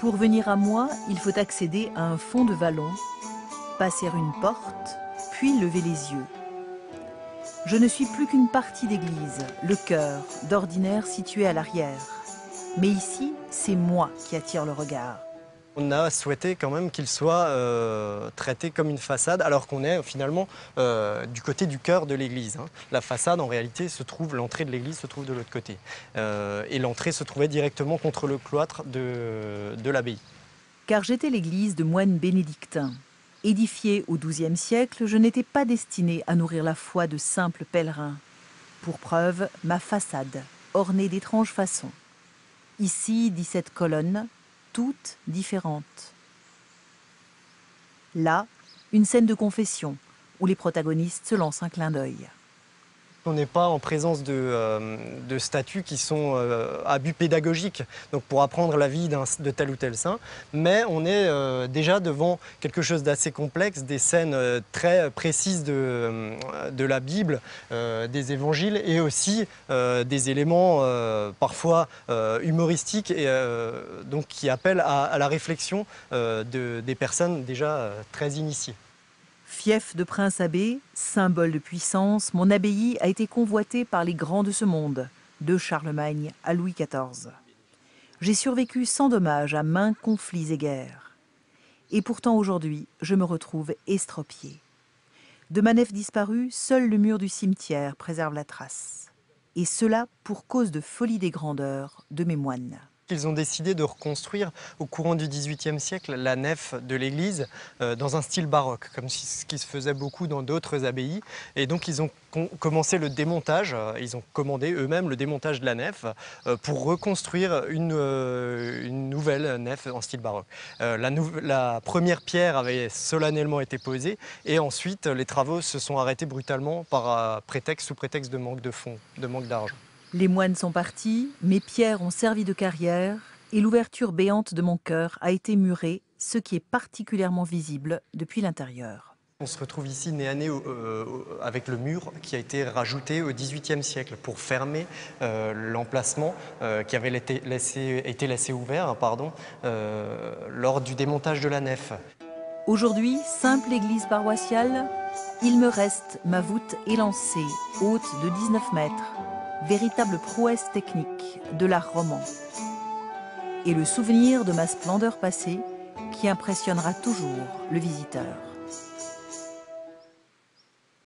Pour venir à moi, il faut accéder à un fond de vallon, passer une porte, puis lever les yeux. Je ne suis plus qu'une partie d'église, le chœur, d'ordinaire situé à l'arrière. Mais ici, c'est moi qui attire le regard. On a souhaité quand même qu'il soit traité comme une façade, alors qu'on est finalement du côté du cœur de l'église. La façade, en réalité, l'entrée de l'église se trouve de l'autre côté. Et l'entrée se trouvait directement contre le cloître de l'abbaye. Car j'étais l'église de moines bénédictins. Édifiée au XIIe siècle, je n'étais pas destinée à nourrir la foi de simples pèlerins. Pour preuve, ma façade, ornée d'étranges façons. Ici, 17 colonnes, toutes différentes. Là, une scène de confession, où les protagonistes se lancent un clin d'œil. On n'est pas en présence de statues qui sont à but pédagogique, donc pour apprendre la vie de tel ou tel saint, mais on est déjà devant quelque chose d'assez complexe, des scènes très précises de la Bible, des évangiles et aussi des éléments parfois humoristiques et donc qui appellent à la réflexion des personnes déjà très initiées. Fief de prince abbé, symbole de puissance, mon abbaye a été convoitée par les grands de ce monde, de Charlemagne à Louis XIV. J'ai survécu sans dommage à maints conflits et guerres. Et pourtant aujourd'hui, je me retrouve estropiée. De ma nef disparue, seul le mur du cimetière préserve la trace. Et cela pour cause de folie des grandeurs de mes moines. Ils ont décidé de reconstruire au courant du XVIIIe siècle la nef de l'église dans un style baroque, comme ce qui se faisait beaucoup dans d'autres abbayes. Et donc ils ont commencé le démontage, ils ont commandé eux-mêmes le démontage de la nef pour reconstruire une nouvelle nef en style baroque. La première pierre avait solennellement été posée et ensuite les travaux se sont arrêtés brutalement sous prétexte de manque de fonds, de manque d'argent. Les moines sont partis, mes pierres ont servi de carrière et l'ouverture béante de mon cœur a été murée, ce qui est particulièrement visible depuis l'intérieur. On se retrouve ici nez à nez avec le mur qui a été rajouté au XVIIIe siècle pour fermer l'emplacement qui avait été laissé ouvert lors du démontage de la nef. Aujourd'hui, simple église paroissiale, il me reste ma voûte élancée, haute de 19 mètres. Véritable prouesse technique de l'art roman. Et le souvenir de ma splendeur passée qui impressionnera toujours le visiteur.